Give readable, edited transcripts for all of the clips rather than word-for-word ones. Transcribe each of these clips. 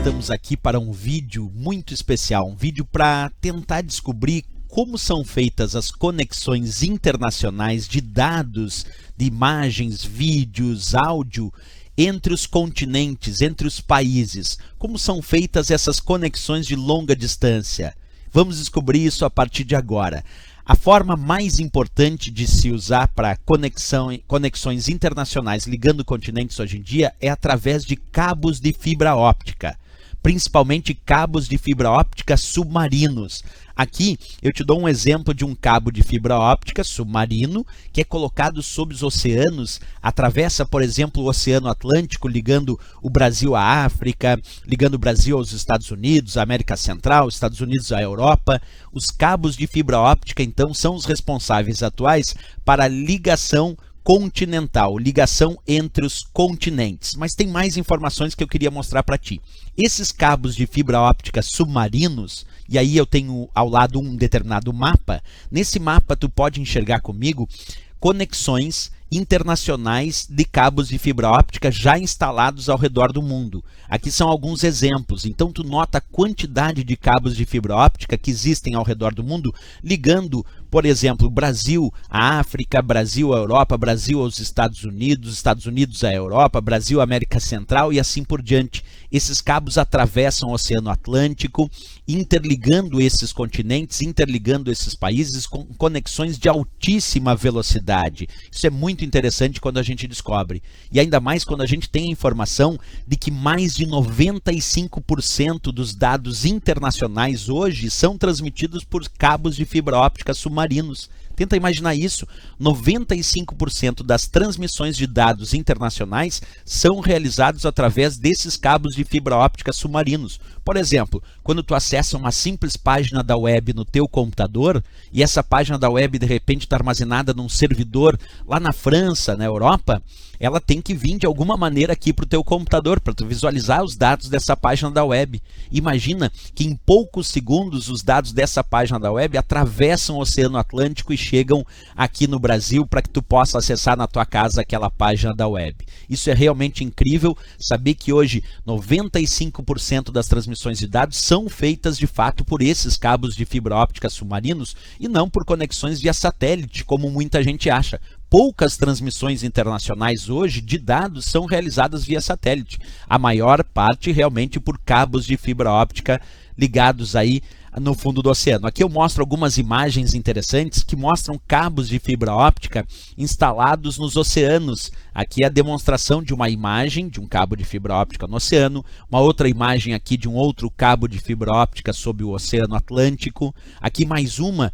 estamos aqui para um vídeo muito especial, um vídeo para tentar descobrir como são feitas as conexões internacionais de dados, de imagens, vídeos, áudio, entre os continentes, entre os países. Como são feitas essas conexões de longa distância? Vamos descobrir isso a partir de agora. A forma mais importante de se usar para conexões internacionais ligando continentes hoje em dia é através de cabos de fibra óptica, principalmente cabos de fibra óptica submarinos. Aqui eu te dou um exemplo de um cabo de fibra óptica submarino que é colocado sob os oceanos, atravessa, por exemplo, o Oceano Atlântico, ligando o Brasil à África, ligando o Brasil aos Estados Unidos, à América Central, Estados Unidos à Europa. Os cabos de fibra óptica, então, são os responsáveis atuais para a ligação continental, ligação entre os continentes. Mas tem mais informações que eu queria mostrar para ti. Esses cabos de fibra óptica submarinos, e aí eu tenho ao lado um determinado mapa, nesse mapa tu pode enxergar comigo conexões internacionais de cabos de fibra óptica já instalados ao redor do mundo. Aqui são alguns exemplos. Então tu nota a quantidade de cabos de fibra óptica que existem ao redor do mundo, ligando, por exemplo, Brasil à África, Brasil à Europa, Brasil aos Estados Unidos à Europa, Brasil à América Central e assim por diante. Esses cabos atravessam o Oceano Atlântico, interligando esses continentes, interligando esses países com conexões de altíssima velocidade. Isso é muito interessante quando a gente descobre. E ainda mais quando a gente tem a informação de que mais de 95% dos dados internacionais hoje são transmitidos por cabos de fibra óptica submarinos. Tenta imaginar isso, 95% das transmissões de dados internacionais são realizados através desses cabos de fibra óptica submarinos. Por exemplo, quando tu acessa uma simples página da web no teu computador, e essa página da web de repente está armazenada num servidor lá na França, na Europa, ela tem que vir de alguma maneira aqui para o teu computador, para tu visualizar os dados dessa página da web. Imagina que em poucos segundos os dados dessa página da web atravessam o Oceano Atlântico e chegam aqui no Brasil para que tu possa acessar na tua casa aquela página da web. Isso é realmente incrível, saber que hoje 95% das transmissões de dados são feitas de fato por esses cabos de fibra óptica submarinos e não por conexões via satélite, como muita gente acha. Poucas transmissões internacionais hoje de dados são realizadas via satélite. A maior parte realmente por cabos de fibra óptica ligados aí no fundo do oceano. Aqui eu mostro algumas imagens interessantes que mostram cabos de fibra óptica instalados nos oceanos. Aqui é a demonstração de uma imagem de um cabo de fibra óptica no oceano, uma outra imagem aqui de um outro cabo de fibra óptica sob o Oceano Atlântico. Aqui mais uma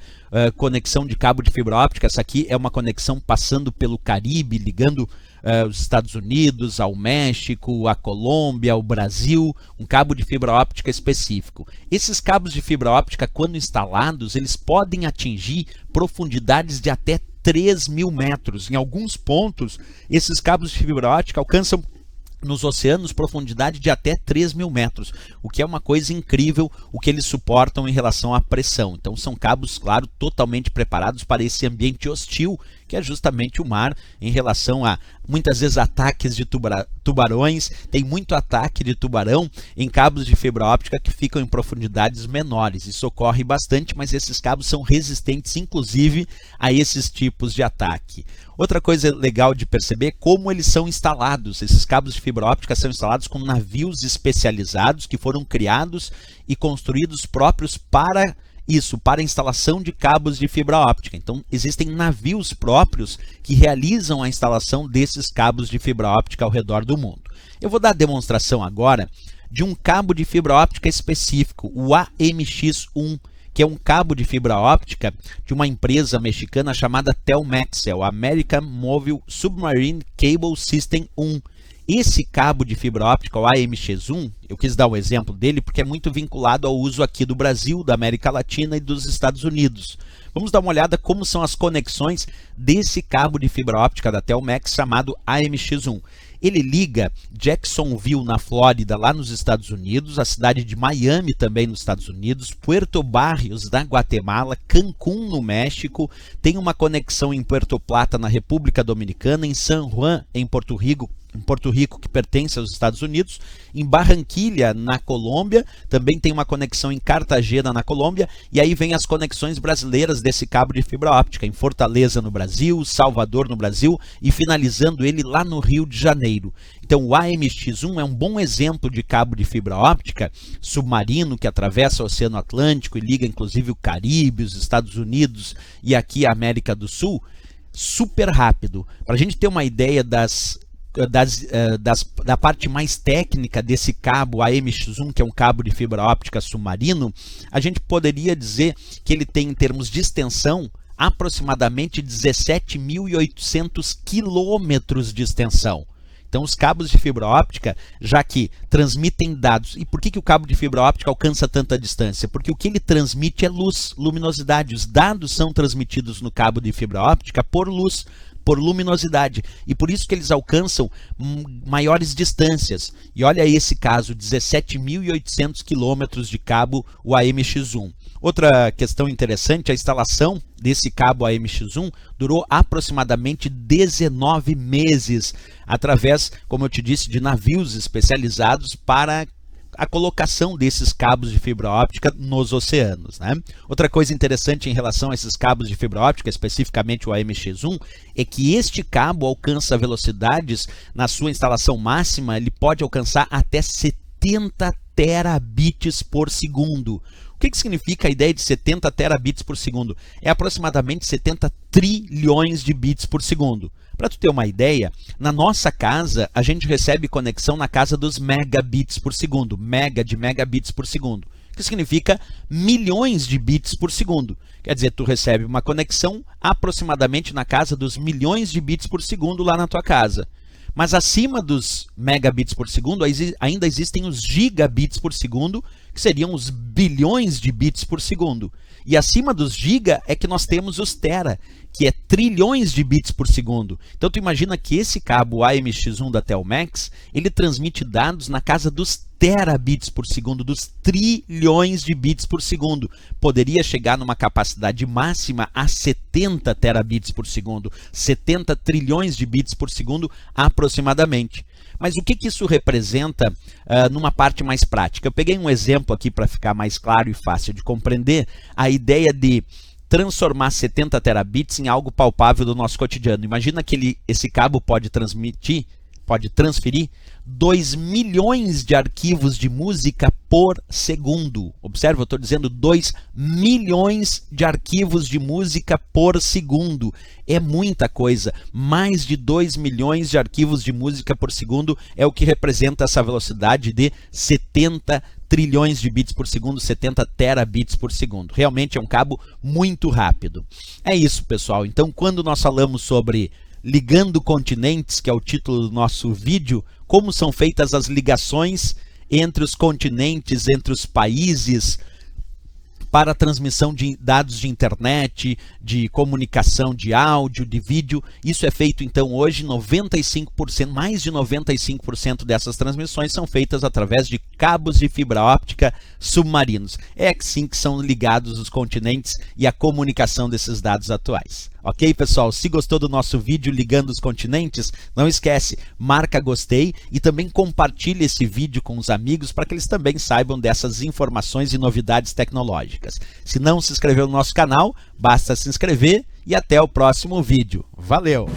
conexão de cabo de fibra óptica. Essa aqui é uma conexão passando pelo Caribe, ligando os Estados Unidos ao México, a Colômbia, ao Brasil, um cabo de fibra óptica específico. Esses cabos de fibra óptica, quando instalados, eles podem atingir profundidades de até 3.000 metros. Em alguns pontos, esses cabos de fibra óptica alcançam nos oceanos profundidade de até 3.000 metros, o que é uma coisa incrível o que eles suportam em relação à pressão. Então são cabos, claro, totalmente preparados para esse ambiente hostil, que é justamente o mar, em relação a muitas vezes ataques de tubarões. Tem muito ataque de tubarão em cabos de fibra óptica que ficam em profundidades menores. Isso ocorre bastante, mas esses cabos são resistentes inclusive a esses tipos de ataque. Outra coisa legal de perceber é como eles são instalados. Esses cabos de fibra óptica são instalados com navios especializados que foram criados e construídos próprios para isso, para a instalação de cabos de fibra óptica. Então, existem navios próprios que realizam a instalação desses cabos de fibra óptica ao redor do mundo. Eu vou dar a demonstração agora de um cabo de fibra óptica específico, o AMX1, que é um cabo de fibra óptica de uma empresa mexicana chamada Telmex, é o American Mobile Submarine Cable System 1. Esse cabo de fibra óptica, o AMX1, eu quis dar o exemplo dele porque é muito vinculado ao uso aqui do Brasil, da América Latina e dos Estados Unidos. Vamos dar uma olhada como são as conexões desse cabo de fibra óptica da Telmex chamado AMX1. Ele liga Jacksonville, na Flórida, lá nos Estados Unidos, a cidade de Miami, também nos Estados Unidos, Puerto Barrios, na Guatemala, Cancún, no México, tem uma conexão em Puerto Plata, na República Dominicana, em San Juan, em Porto Rico, em Porto Rico, que pertence aos Estados Unidos, em Barranquilha, na Colômbia, também tem uma conexão em Cartagena, na Colômbia, e aí vem as conexões brasileiras desse cabo de fibra óptica, em Fortaleza, no Brasil, Salvador, no Brasil, e finalizando ele lá no Rio de Janeiro. Então o AMX1 é um bom exemplo de cabo de fibra óptica submarino que atravessa o Oceano Atlântico e liga inclusive o Caribe, os Estados Unidos e aqui a América do Sul, super rápido. Para a gente ter uma ideia da parte mais técnica desse cabo AMX1, que é um cabo de fibra óptica submarino, a gente poderia dizer que ele tem, em termos de extensão, aproximadamente 17.800 quilômetros de extensão. Então os cabos de fibra óptica, já que transmitem dados, e por que o cabo de fibra óptica alcança tanta distância? Porque o que ele transmite é luz, luminosidade. Os dados são transmitidos no cabo de fibra óptica por luz, por luminosidade, e por isso que eles alcançam maiores distâncias. E olha aí esse caso, 17.800 quilômetros de cabo, o AMX1. Outra questão interessante, a instalação desse cabo AMX1 durou aproximadamente 19 meses, através, como eu te disse, de navios especializados para a colocação desses cabos de fibra óptica nos oceanos, né? Outra coisa interessante em relação a esses cabos de fibra óptica, especificamente o AMX1, é que este cabo alcança velocidades, na sua instalação máxima, ele pode alcançar até 70 terabits por segundo. O que significa a ideia de 70 terabits por segundo? É aproximadamente 70 trilhões de bits por segundo. Para tu ter uma ideia, na nossa casa a gente recebe conexão na casa dos megabits por segundo, mega de megabits por segundo, que significa milhões de bits por segundo. Quer dizer, tu recebe uma conexão aproximadamente na casa dos milhões de bits por segundo lá na tua casa. Mas acima dos megabits por segundo ainda existem os gigabits por segundo, que seriam os bilhões de bits por segundo. E acima dos giga é que nós temos os tera, que é trilhões de bits por segundo. Então tu imagina que esse cabo AMX1 da Telmex, ele transmite dados na casa dos terabits por segundo, dos trilhões de bits por segundo. Poderia chegar numa capacidade máxima a 70 terabits por segundo, 70 trilhões de bits por segundo aproximadamente. Mas o que isso representa numa parte mais prática? Eu peguei um exemplo aqui para ficar mais claro e fácil de compreender a ideia de transformar 70 terabits em algo palpável do nosso cotidiano. Imagina que esse cabo pode transferir 2 milhões de arquivos de música por segundo. Observa, eu estou dizendo 2 milhões de arquivos de música por segundo. É muita coisa. Mais de 2 milhões de arquivos de música por segundo é o que representa essa velocidade de 70 trilhões de bits por segundo, 70 terabits por segundo. Realmente é um cabo muito rápido. É isso, pessoal. Então, quando nós falamos sobre Ligando Continentes, que é o título do nosso vídeo, como são feitas as ligações entre os continentes, entre os países, para a transmissão de dados de internet, de comunicação de áudio, de vídeo. Isso é feito então hoje, 95%, mais de 95% dessas transmissões são feitas através de cabos de fibra óptica submarinos. É assim que são ligados os continentes e a comunicação desses dados atuais. Ok, pessoal? Se gostou do nosso vídeo Ligando os Continentes, não esquece, marca gostei e também compartilhe esse vídeo com os amigos para que eles também saibam dessas informações e novidades tecnológicas. Se não se inscreveu no nosso canal, basta se inscrever e até o próximo vídeo. Valeu!